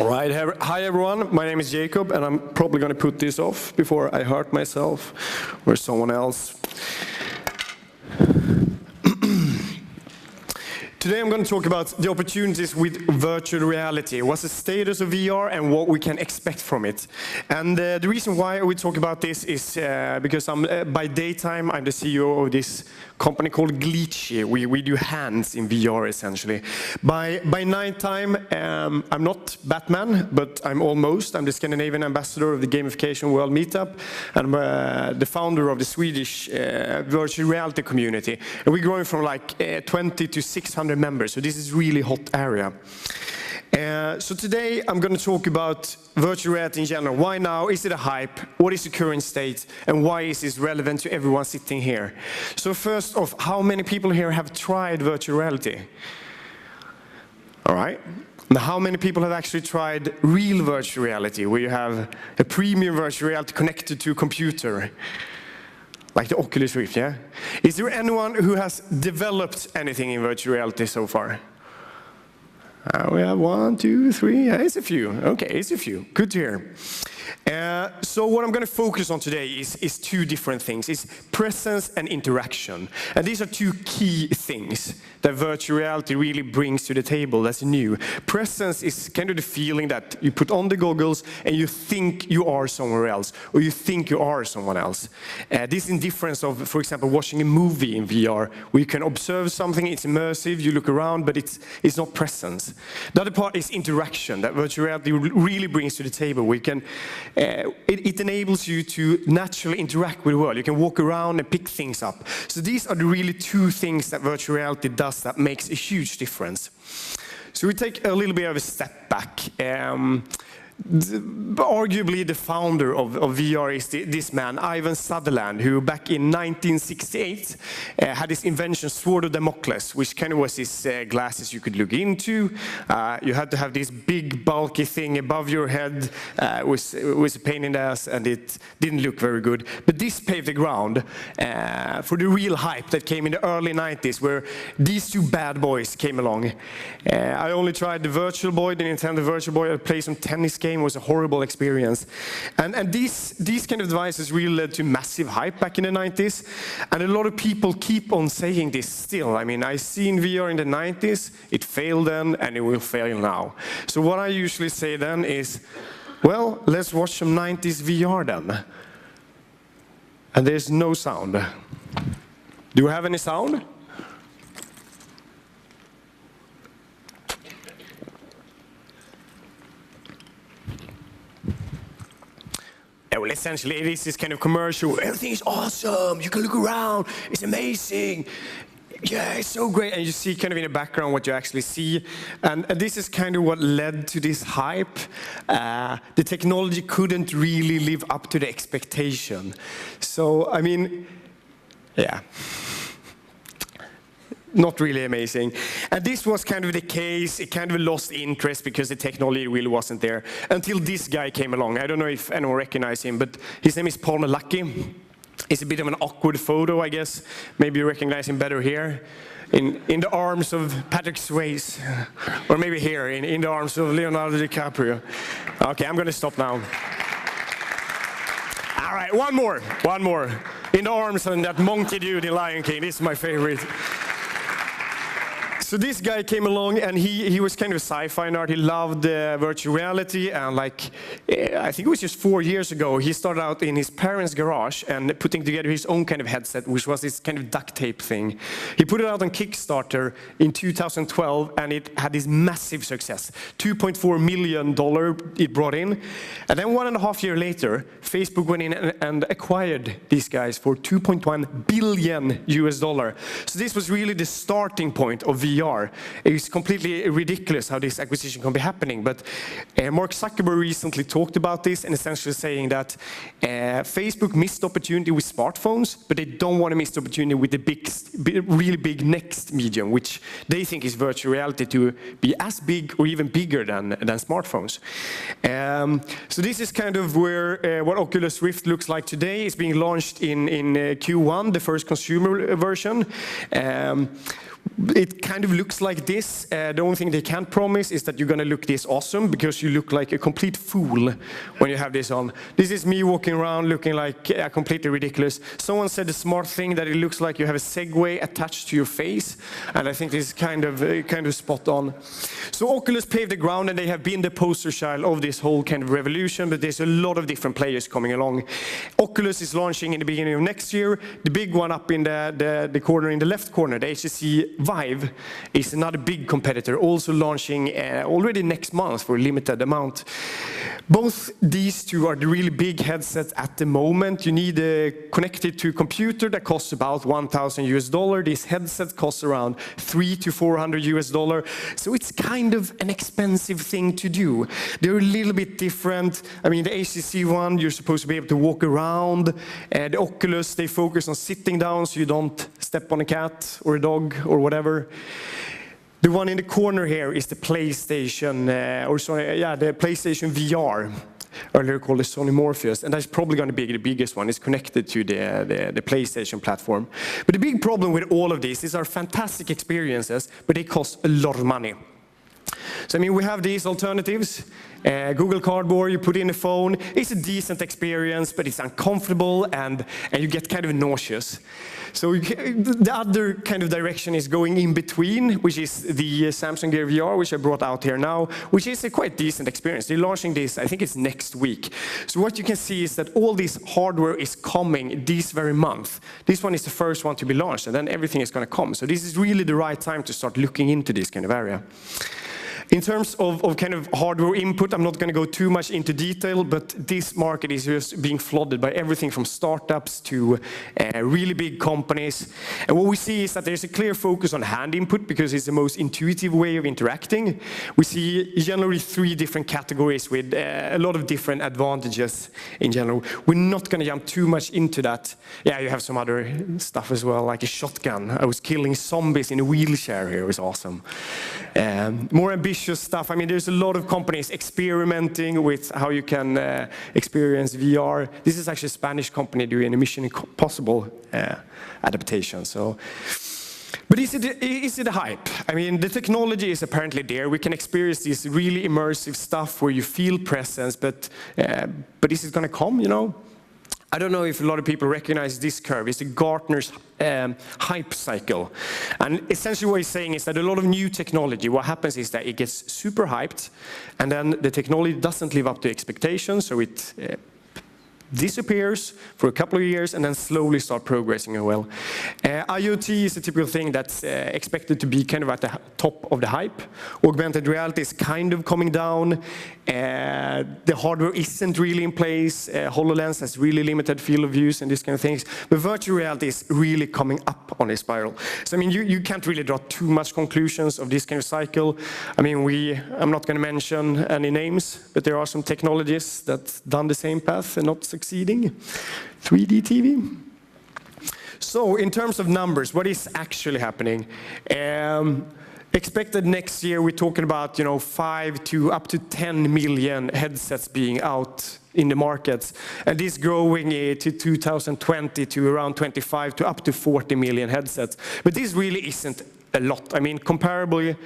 All right, hi everyone, my name is Jakob and I'm probably going to put this off before I hurt myself or someone else. Today I'm going to talk about the opportunities with virtual reality. What's the status of VR and what we can expect from it. And the reason why we talk about this is because by daytime I'm the CEO of this company called Luckey. We do hands in VR essentially. By nighttime I'm not Batman, but I'm almost. I'm the Scandinavian ambassador of the gamification world meetup and I'm the founder of the Swedish virtual reality community. And we're growing from like 20 to 600 members, so this is really hot area. So today I'm going to talk about virtual reality in general. Why now? Is it a hype? What is the current state? And why is this relevant to everyone sitting here? So first off, how many people here have tried virtual reality? All right. Now, how many people have actually tried real virtual reality, where you have a premium virtual reality connected to a computer? Like the Oculus Rift, yeah? Is there anyone who has developed anything in virtual reality so far? We have 1, 2, 3, yeah, it's a few. Okay, it's a few, good to hear. So what I'm going to focus on today is two different things. It's presence and interaction. And these are two key things that virtual reality really brings to the table that's new. Presence is kind of the feeling that you put on the goggles and you think you are somewhere else, or you think you are someone else. This in difference of, for example, watching a movie in VR, where you can observe something, it's immersive, you look around, but it's not presence. The other part is interaction, that virtual reality really brings to the table. We can it enables you to naturally interact with the world. You can walk around and pick things up. So these are the really two things that virtual reality does that makes a huge difference. So we take a little bit of a step back. Arguably the founder of VR is this man, Ivan Sutherland, who back in 1968 had this invention, Sword of Damocles, which kind of was these glasses you could look into. You had to have this big bulky thing above your head, was a pain in the ass, and it didn't look very good. But this paved the ground for the real hype that came in the early 90s, where these two bad boys came along. I only tried the Virtual Boy, the Nintendo Virtual Boy. I played some tennis game, was a horrible experience. And these kind of devices really led to massive hype back in the 90s. And a lot of people keep on saying this still. I mean, I seen VR in the 90s, it failed then, and it will fail now. So what I usually say then is, well, let's watch some 90s VR then. And there's no sound. Do we have any sound? Well, essentially, it is this kind of commercial. Everything is awesome. You can look around. It's amazing. Yeah, it's so great. And you see kind of in the background what you actually see. And this is kind of what led to this hype. The technology couldn't really live up to the expectation. So, I mean, yeah. Not really amazing. And this was kind of the case. It kind of lost interest because the technology really wasn't there until this guy came along. I don't know if anyone recognizes him, but his name is Luckey. It's a bit of an awkward photo, I guess. Maybe you recognize him better here. In the arms of Patrick Swayze. Or maybe here, in the arms of Leonardo DiCaprio. Okay, I'm going to stop now. All right, one more. In the arms of that monkey dude in Lion King. This is my favorite. So this guy came along and he was kind of a sci-fi nerd. He loved virtual reality, and like, I think it was just 4 years ago, he started out in his parents' garage and putting together his own kind of headset, which was this kind of duct tape thing. He put it out on Kickstarter in 2012 and it had this massive success. $2.4 million it brought in. And then 1.5 years later, Facebook went in and acquired these guys for $2.1 billion US. So this was really the starting point of VR. It's completely ridiculous how this acquisition can be happening, but Mark Zuckerberg recently talked about this and essentially saying that Facebook missed the opportunity with smartphones, but they don't want to miss the opportunity with the really big next medium, which they think is virtual reality to be as big or even bigger than smartphones. So this is kind of where what Oculus Rift looks like today. It's being launched in Q1, the first consumer version. It kind of looks like this. The only thing they can't promise is that you're going to look this awesome, because you look like a complete fool when you have this on. This is me walking around looking like completely ridiculous. Someone said a smart thing that it looks like you have a Segway attached to your face, and I think this is kind of spot on. So Oculus paved the ground, and they have been the poster child of this whole kind of revolution, but there's a lot of different players coming along. Oculus is launching in the beginning of next year. The big one up in the corner, in the left corner, the HTC Vive, is another big competitor, also launching already next month for a limited amount. Both these two are the really big headsets at the moment. You need connect it to a computer that costs about $1,000. This headset costs around $300 to $400. So it's kind of an expensive thing to do. They're a little bit different. I mean, the HTC one, you're supposed to be able to walk around. The Oculus, they focus on sitting down so you don't step on a cat or a dog or whatever. The one in the corner here is the PlayStation, the PlayStation VR, earlier called the Sony Morpheus, and that's probably going to be the biggest one. It's connected to the PlayStation platform. But the big problem with all of this is our fantastic experiences, but they cost a lot of money. So I mean, we have these alternatives. Google Cardboard, you put in a phone. It's a decent experience, but it's uncomfortable, and you get kind of nauseous. So the other kind of direction is going in between, which is the Samsung Gear VR, which I brought out here now, which is a quite decent experience. They're launching this, I think it's next week. So what you can see is that all this hardware is coming this very month. This one is the first one to be launched, and then everything is going to come. So this is really the right time to start looking into this kind of area. In terms of kind of hardware input, I'm not going to go too much into detail, but this market is just being flooded by everything from startups to really big companies. And what we see is that there's a clear focus on hand input because it's the most intuitive way of interacting. We see generally 3 different categories with a lot of different advantages in general. We're not going to jump too much into that. Yeah, you have some other stuff as well, like a shotgun. I was killing zombies in a wheelchair here. It was awesome. More ambitious stuff. I mean, there's a lot of companies experimenting with how you can experience VR. This is actually a Spanish company doing a Mission Impossible adaptation. So, but is it a hype? I mean, the technology is apparently there. We can experience this really immersive stuff where you feel presence, but is it going to come? You know? I don't know if a lot of people recognize this curve. It's a Gartner's hype cycle. And essentially what he's saying is that a lot of new technology, what happens is that it gets super hyped, and then the technology doesn't live up to expectations, so it disappears for a couple of years and then slowly start progressing as well. IoT is a typical thing that's expected to be kind of at the top of the hype. Augmented reality is kind of coming down. The hardware isn't really in place. HoloLens has really limited field of use and these kind of things. But virtual reality is really coming up on a spiral. So I mean, you can't really draw too much conclusions of this kind of cycle. I mean, I'm not going to mention any names, but there are some technologies that done the same path and not succeeding. 3D TV. So in terms of numbers, what is actually happening? Expected next year, we're talking about 5 to up to 10 million headsets being out in the markets, and this growing to 2020 to around 25 to up to 40 million headsets. But this really isn't a lot. I mean, comparably,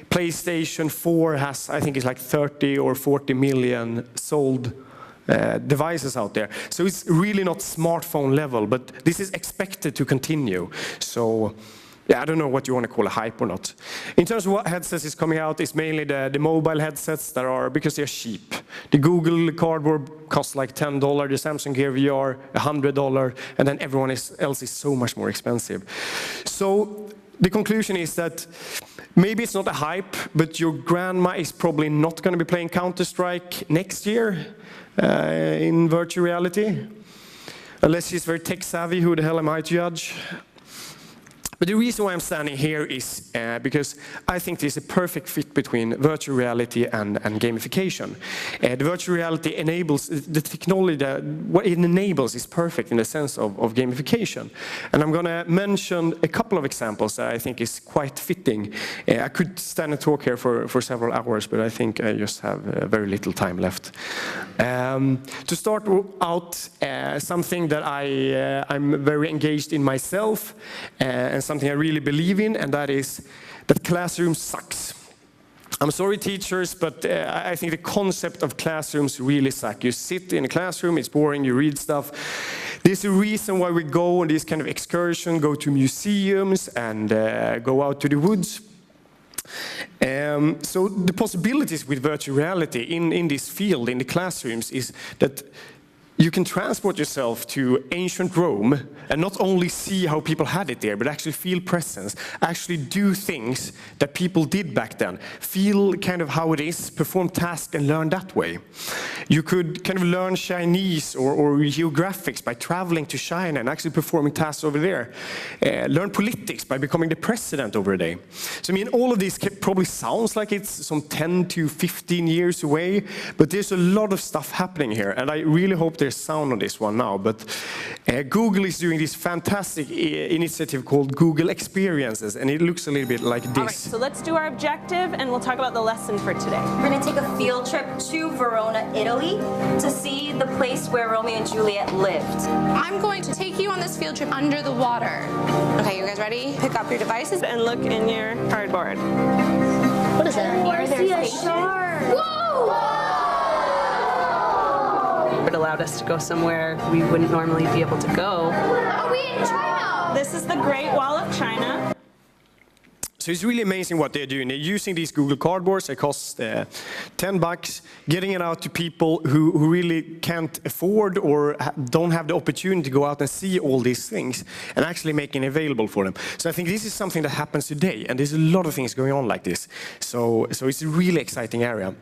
PlayStation 4 has, I think it's like 30 or 40 million sold devices out there. So it's really not smartphone level, but this is expected to continue. So yeah, I don't know what you want to call a hype or not. In terms of what headsets is coming out, it's mainly the mobile headsets that are, because they're cheap. The Google Cardboard costs like $10, the Samsung Gear VR $100, and then everyone else is so much more expensive. So the conclusion is that maybe it's not a hype, but your grandma is probably not going to be playing Counter-Strike next year in virtual reality. Unless she's very tech-savvy, who the hell am I to judge? But the reason why I'm standing here is because I think there's a perfect fit between virtual reality and gamification. The virtual reality enables, the technology, what it enables is perfect in the sense of gamification. And I'm going to mention a couple of examples that I think is quite fitting. I could stand and talk here for several hours, but I think I just have very little time left. To start out, something that I'm very engaged in myself, and something I really believe in, and that is that classroom sucks. I'm sorry, teachers, but I think the concept of classrooms really suck. You sit in a classroom, it's boring, you read stuff. There's a reason why we go on this kind of excursion, go to museums, and go out to the woods. So the possibilities with virtual reality in this field, in the classrooms, is that you can transport yourself to ancient Rome and not only see how people had it there, but actually feel presence, actually do things that people did back then, feel kind of how it is, perform tasks and learn that way. You could kind of learn Chinese or geographics by traveling to China and actually performing tasks over there. Learn politics by becoming the president over a day. So I mean, all of this probably sounds like it's some 10 to 15 years away, but there's a lot of stuff happening here, and I really hope there's sound on this one now. But Google is doing this fantastic initiative called Google Experiences, and it looks a little bit like this. All right, so let's do our objective, and we'll talk about the lesson for today. We're going to take a field trip to Verona, Italy, to see the place where Romeo and Juliet lived. I'm going to take you on this field trip under the water. Okay, you guys ready? Pick up your devices. And look in your cardboard. What is that? I see a shark. Whoa! It allowed us to go somewhere we wouldn't normally be able to go. Are we in China? This is the Great Wall of China. So it's really amazing what they're doing. They're using these Google Cardboards. They cost $10, getting it out to people who really can't afford or don't have the opportunity to go out and see all these things, and actually making it available for them. So I think this is something that happens today, and there's a lot of things going on like this. So it's a really exciting area.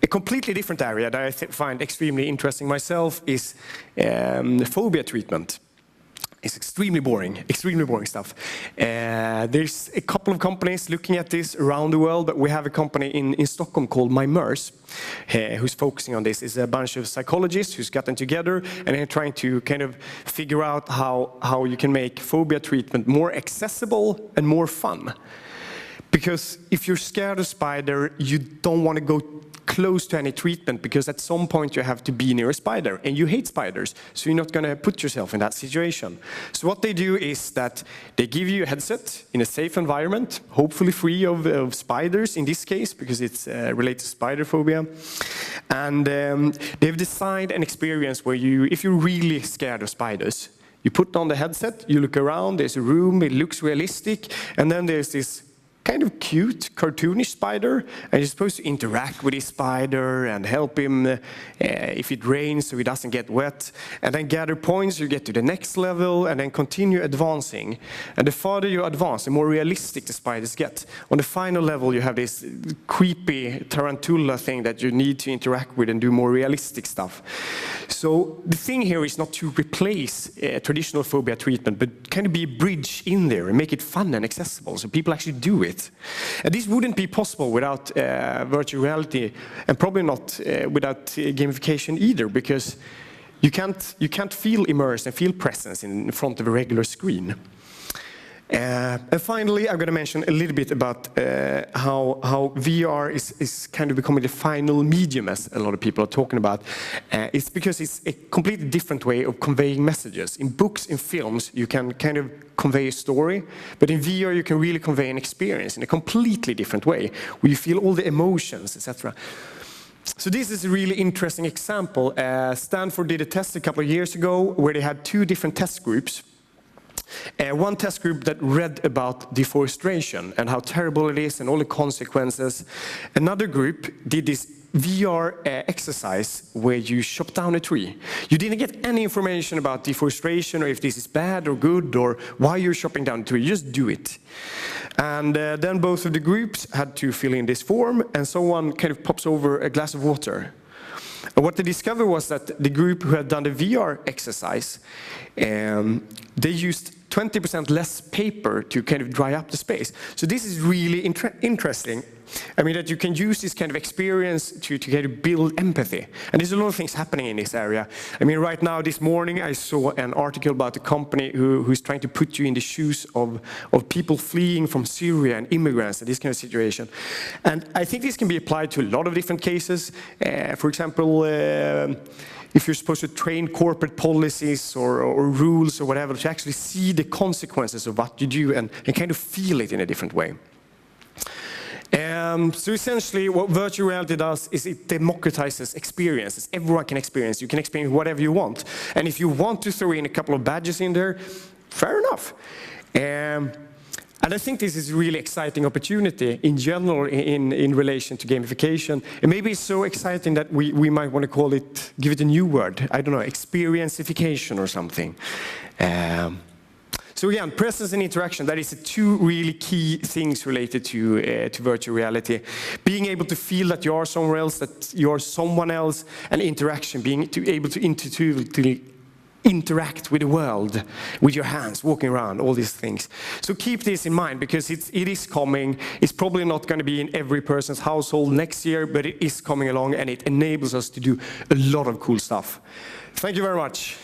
A completely different area that I find extremely interesting myself is phobia treatment. It's extremely boring stuff. There's a couple of companies looking at this around the world, but we have a company in Stockholm called MyMers, who's focusing on this. It's a bunch of psychologists who's gotten together and they're trying to kind of figure out how you can make phobia treatment more accessible and more fun. Because if you're scared of spider, you don't want to go close to any treatment, because at some point you have to be near a spider, and you hate spiders, so you're not going to put yourself in that situation. So what they do is that they give you a headset in a safe environment, hopefully free of spiders in this case, because it's related to spider phobia. And they've designed an experience where if you're really scared of spiders, you put on the headset, you look around, there's a room, it looks realistic, and then there's this kind of cute, cartoonish spider, and you're supposed to interact with this spider and help him if it rains so he doesn't get wet, and then gather points, you get to the next level, and then continue advancing. And the farther you advance, the more realistic the spiders get. On the final level, you have this creepy tarantula thing that you need to interact with and do more realistic stuff. So the thing here is not to replace traditional phobia treatment, but kind of be a bridge in there and make it fun and accessible so people actually do it. And this wouldn't be possible without virtual reality, and probably not without gamification either, because you can't feel immersed and feel presence in front of a regular screen. And finally, I'm going to mention a little bit about how VR is kind of becoming the final medium, as a lot of people are talking about. It's because it's a completely different way of conveying messages. In books, in films, you can kind of convey a story, but in VR you can really convey an experience in a completely different way, where you feel all the emotions, etc. So this is a really interesting example. Stanford did a test a couple of years ago where they had two different test groups. One test group that read about deforestation and how terrible it is and all the consequences. Another group did this VR exercise where you chop down a tree. You didn't get any information about deforestation or if this is bad or good or why you're chopping down a tree. You just do it. And then both of the groups had to fill in this form, and someone kind of pops over a glass of water. And what they discovered was that the group who had done the VR exercise, they used 20% less paper to kind of dry up the space. So this is really interesting. I mean, that you can use this kind of experience to kind of build empathy. And there's a lot of things happening in this area. I mean, right now, this morning, I saw an article about a company who's trying to put you in the shoes of people fleeing from Syria and immigrants and this kind of situation. And I think this can be applied to a lot of different cases. For example, if you're supposed to train corporate policies or rules or whatever, to actually see the consequences of what you do and kind of feel it in a different way. So essentially what virtual reality does is it democratizes experiences. Everyone can experience. You can experience whatever you want. And if you want to throw in a couple of badges in there, fair enough. And I think this is a really exciting opportunity in general in relation to gamification. And maybe it's so exciting that we might want to call it, give it a new word, I don't know, experientification or something. So again, presence and interaction, that is the two really key things related to virtual reality. Being able to feel that you are somewhere else, that you are someone else, and interaction, being able to interact with the world, with your hands, walking around, all these things. So keep this in mind, because it is coming. It's probably not going to be in every person's household next year, but it is coming along, and it enables us to do a lot of cool stuff. Thank you very much.